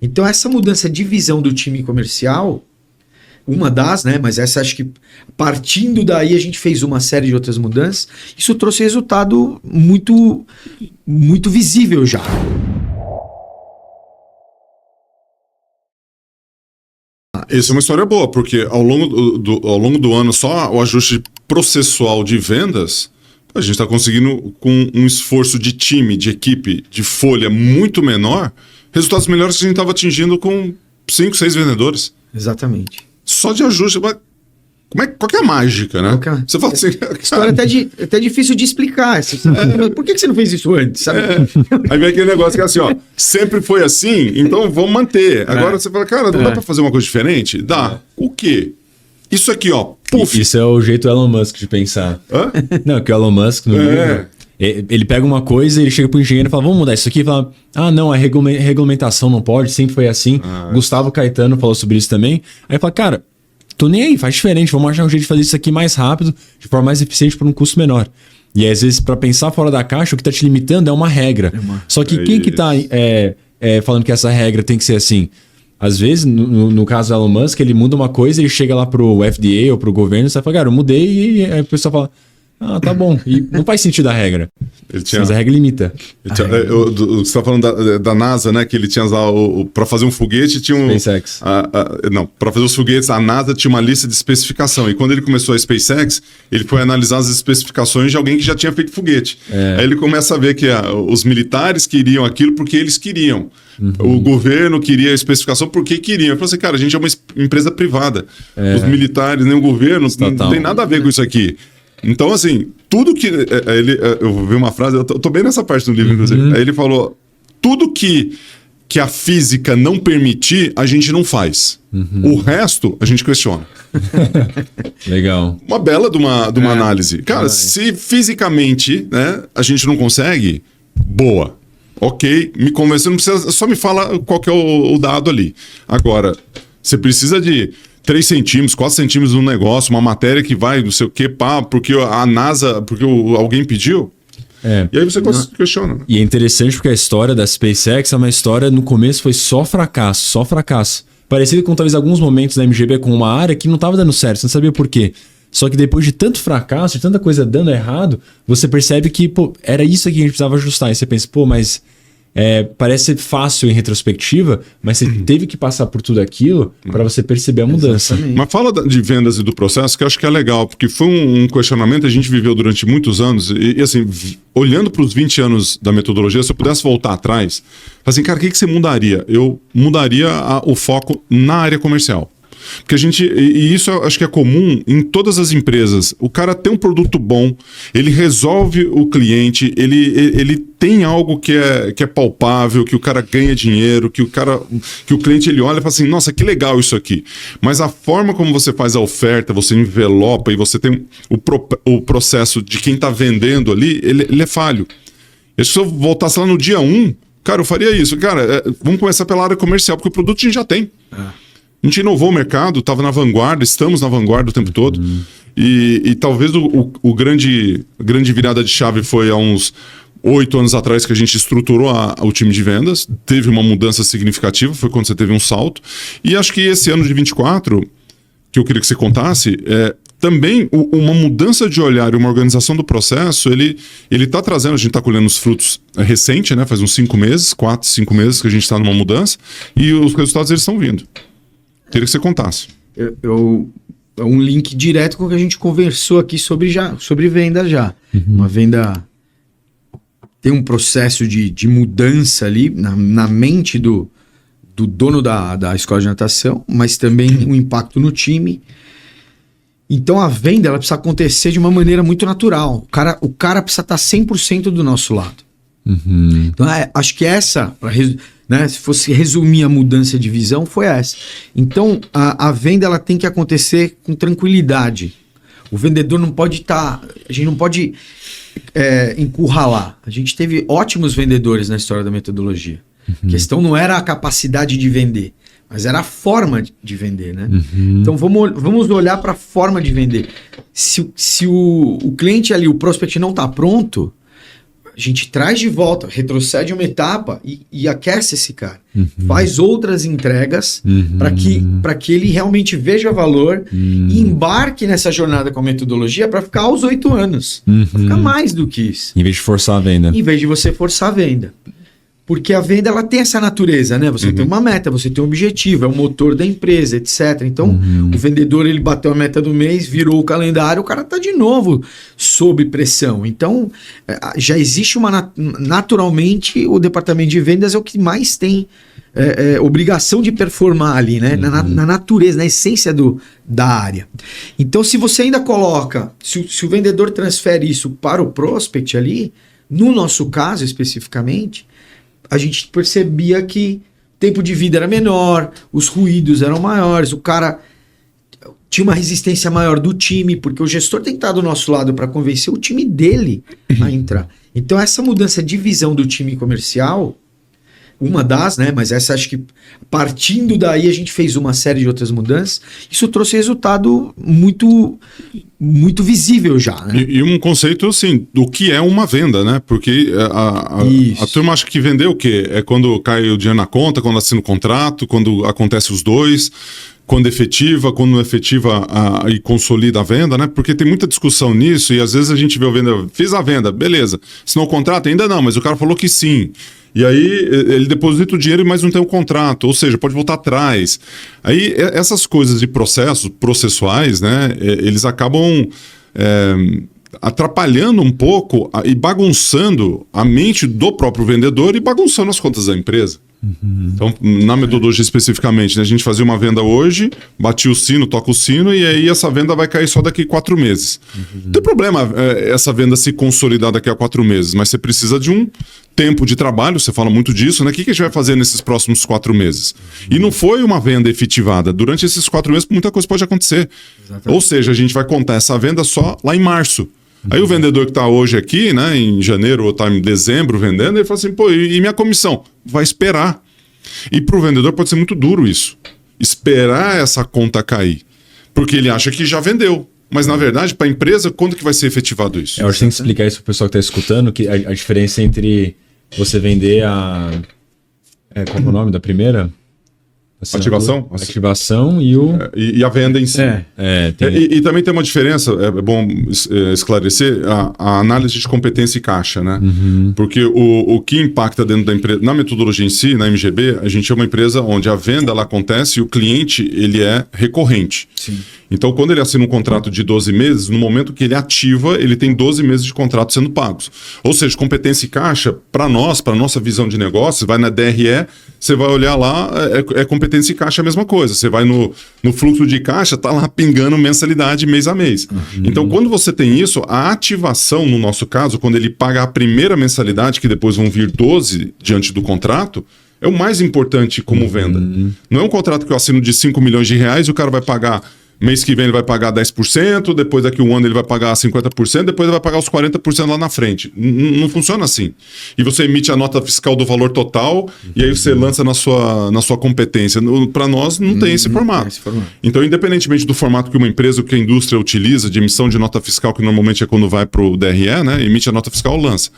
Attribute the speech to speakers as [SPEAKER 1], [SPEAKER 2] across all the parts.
[SPEAKER 1] Então essa mudança de visão do time comercial, uma das, né? Mas essa acho que partindo daí a gente fez uma série de outras mudanças. Isso trouxe resultado muito, muito visível já.
[SPEAKER 2] Essa é uma história boa, porque ao longo do ano, só o ajuste processual de vendas, a gente está conseguindo, com um esforço de time, de equipe, de folha muito menor, resultados melhores que a gente estava atingindo com 5, 6 vendedores.
[SPEAKER 1] Exatamente.
[SPEAKER 2] Só de ajuste. Qual que é a mágica, né? Você fala assim...
[SPEAKER 1] História até difícil de explicar. Por que você não fez isso antes? Sabe?
[SPEAKER 2] Aí vem aquele negócio que é assim, ó, sempre foi assim, então vamos manter. Agora você fala, cara, não dá pra fazer uma coisa diferente? Dá. O quê? Isso aqui, ó, puf.
[SPEAKER 3] Isso é o jeito Elon Musk de pensar.
[SPEAKER 2] Hã?
[SPEAKER 3] Não, que o Elon Musk no livro, ele pega uma coisa, ele chega pro engenheiro e fala, vamos mudar isso aqui, e fala, não, a regulamentação não pode, sempre foi assim. Gustavo Caetano falou sobre isso também. Aí fala, cara, tô nem aí, faz diferente, vamos achar um jeito de fazer isso aqui mais rápido, de forma mais eficiente, por um custo menor. E às vezes, para pensar fora da caixa, o que tá te limitando é uma regra. Só que quem que tá falando que essa regra tem que ser assim? Às vezes, no caso do Elon Musk, ele muda uma coisa, ele chega lá pro FDA ou pro governo e você fala, cara, eu mudei, e aí a pessoa fala, tá bom. E não faz sentido a regra. Mas a regra limita.
[SPEAKER 2] Você tá falando da NASA, né? Que ele tinha lá para fazer um foguete, tinha um...
[SPEAKER 3] SpaceX.
[SPEAKER 2] Não, para fazer os foguetes, a NASA tinha uma lista de especificação. E quando ele começou a SpaceX, ele foi analisar as especificações de alguém que já tinha feito foguete. Aí ele começa a ver que os militares queriam aquilo porque eles queriam. O governo queria a especificação porque queriam. Eu falei assim, cara, a gente é uma empresa privada. Os militares, nem o governo, não tem nada a ver com isso aqui. Então, assim, tudo que... eu vi uma frase, eu tô bem nessa parte do livro, inclusive. Aí ele falou, tudo que a física não permitir, a gente não faz. O resto, a gente questiona.
[SPEAKER 3] Legal.
[SPEAKER 2] Uma bela de uma análise. Cara, se fisicamente, né, a gente não consegue, boa. Ok, me convenceu, não precisa, só me fala qual que é o dado ali. Agora, você precisa de 3 centímetros, 4 centímetros no negócio, uma matéria que vai, não sei o que, porque a NASA, porque alguém pediu. E aí você questiona. Né?
[SPEAKER 3] E é interessante porque a história da SpaceX é uma história, no começo foi só fracasso. Parecido com talvez alguns momentos da MGB com uma área que não estava dando certo, você não sabia por quê. Só que depois de tanto fracasso, de tanta coisa dando errado, você percebe que, era isso aqui que a gente precisava ajustar. E você pensa, mas parece ser fácil em retrospectiva, mas você teve que passar por tudo aquilo para você perceber a mudança.
[SPEAKER 2] Exatamente. Mas fala de vendas e do processo, que eu acho que é legal, porque foi um questionamento que a gente viveu durante muitos anos, e assim, olhando para os 20 anos da metodologia, se eu pudesse voltar atrás, assim, cara, o que você mudaria? Eu mudaria o foco na área comercial. Porque e isso eu acho que é comum em todas as empresas. O cara tem um produto bom, ele resolve o cliente, ele tem algo que é palpável, que o cara ganha dinheiro, que o cliente ele olha e fala assim, nossa, que legal isso aqui. Mas a forma como você faz a oferta, você envelopa e você tem o processo de quem está vendendo ali, ele é falho. E se eu voltasse lá no dia 1, cara, eu faria isso. Cara, vamos começar pela área comercial, porque o produto a gente já tem. A gente inovou o mercado, estava na vanguarda, estamos na vanguarda o tempo todo. E talvez a grande virada de chave foi há uns 8 anos atrás que a gente estruturou o time de vendas. Teve uma mudança significativa, foi quando você teve um salto. E acho que esse ano de 24, que eu queria que você contasse, também uma mudança de olhar e uma organização do processo, ele está trazendo, a gente está colhendo os frutos recente, né? Faz uns 5 meses, 4, 5 meses que a gente está numa mudança, e os resultados eles estão vindo. Queria que você contasse.
[SPEAKER 1] É um link direto com o que a gente conversou aqui sobre venda já. Uma venda tem um processo de mudança ali na mente do dono da escola de natação, mas também um impacto no time. Então a venda ela precisa acontecer de uma maneira muito natural. O cara precisa estar 100% do nosso lado. Então acho que essa... Né? Se fosse resumir a mudança de visão, foi essa. Então, a venda ela tem que acontecer com tranquilidade. O vendedor não pode estar... a gente não pode encurralar. A gente teve ótimos vendedores na história da metodologia. A questão não era a capacidade de vender, mas era a forma de vender. Né? Então, vamos olhar para a forma de vender. Se o cliente ali, o prospect não está pronto... A gente traz de volta, retrocede uma etapa e aquece esse cara. Faz outras entregas para que ele realmente veja valor e embarque nessa jornada com a metodologia para ficar aos 8 anos. Para ficar mais do que isso.
[SPEAKER 3] Em vez de forçar a venda.
[SPEAKER 1] Em vez de você forçar a venda. Porque a venda ela tem essa natureza, né? Você tem uma meta, você tem um objetivo, é o motor da empresa, etc. Então, o vendedor ele bateu a meta do mês, virou o calendário, o cara tá de novo sob pressão. Então, já existe naturalmente, o departamento de vendas é o que mais tem obrigação de performar ali, né? Na natureza, na essência da área. Então, se você ainda coloca, se o vendedor transfere isso para o prospect ali, no nosso caso especificamente, a gente percebia que o tempo de vida era menor, os ruídos eram maiores, o cara tinha uma resistência maior do time, porque o gestor tem que estar do nosso lado para convencer o time dele a entrar. Então essa mudança de visão do time comercial, uma das, né? Mas essa acho que partindo daí a gente fez uma série de outras mudanças. Isso trouxe resultado muito visível já, né?
[SPEAKER 2] E um conceito assim, do que é uma venda, né? Porque a turma acha que vender o quê? É quando cai o dinheiro na conta, quando assina o contrato, quando acontece os dois, quando efetiva, quando não efetiva e consolida a venda, né? Porque tem muita discussão nisso e às vezes a gente vê o vendedor, fiz a venda, beleza. Assinou o contrato? Ainda não, mas o cara falou que sim. E aí ele deposita o dinheiro, mas não tem o contrato, ou seja, pode voltar atrás. Aí essas coisas de processuais, né, eles acabam atrapalhando um pouco e bagunçando a mente do próprio vendedor e bagunçando as contas da empresa. Então, na metodologia especificamente, né, a gente fazia uma venda hoje, batia o sino, toca o sino, e aí essa venda vai cair só daqui 4 meses. Não tem problema essa venda se consolidar daqui a 4 meses, mas você precisa de um tempo de trabalho, você fala muito disso, né? O que a gente vai fazer nesses próximos 4 meses? E não foi uma venda efetivada. Durante esses 4 meses, muita coisa pode acontecer. Exatamente. Ou seja, a gente vai contar essa venda só lá em março. Aí o vendedor que está hoje aqui, né, em janeiro ou está em dezembro vendendo, ele fala assim, pô, e minha comissão? Vai esperar. E para o vendedor pode ser muito duro isso. Esperar essa conta cair. Porque ele acha que já vendeu. Mas, na verdade, para a empresa, quando que vai ser efetivado isso?
[SPEAKER 3] Eu acho que tem que explicar isso para o pessoal que está escutando, que a diferença entre você vender qual é o nome da primeira?
[SPEAKER 2] Ativação?
[SPEAKER 3] Ativação e o...
[SPEAKER 2] E a venda em si. E também tem uma diferença, é bom esclarecer, a análise de competência e caixa, né? Porque o que impacta dentro da empresa, na metodologia em si, na MGB, a gente é uma empresa onde a venda ela acontece e o cliente ele é recorrente.
[SPEAKER 1] Sim.
[SPEAKER 2] Então, quando ele assina um contrato de 12 meses, no momento que ele ativa, ele tem 12 meses de contrato sendo pagos. Ou seja, competência e caixa, para nós, para nossa visão de negócio, vai na DRE, você vai olhar lá, é competência e caixa a mesma coisa. Você vai no fluxo de caixa, tá lá pingando mensalidade mês a mês. Então, quando você tem isso, a ativação, no nosso caso, quando ele paga a primeira mensalidade, que depois vão vir 12 diante do contrato, é o mais importante como venda. Não é um contrato que eu assino de 5 milhões de reais e o cara vai pagar... Mês que vem ele vai pagar 10%, depois daqui um ano ele vai pagar 50%, depois ele vai pagar os 40% lá na frente. Não funciona assim. E você emite a nota fiscal do valor total e aí você lança na sua competência. Para nós não tem esse formato. Então, independentemente do formato que uma empresa ou que a indústria utiliza de emissão de nota fiscal, que normalmente é quando vai para o DRE, né? Emite a nota fiscal, lança.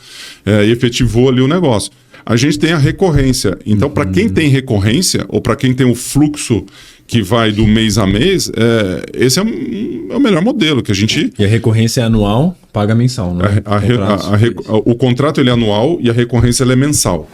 [SPEAKER 2] E efetivou ali o negócio. A gente tem a recorrência. Então, para quem tem recorrência ou para quem tem o fluxo que vai do mês a mês, esse é o melhor modelo que a gente...
[SPEAKER 3] E a recorrência é anual, paga mensal, né?
[SPEAKER 2] O contrato ele é anual e a recorrência ela é mensal.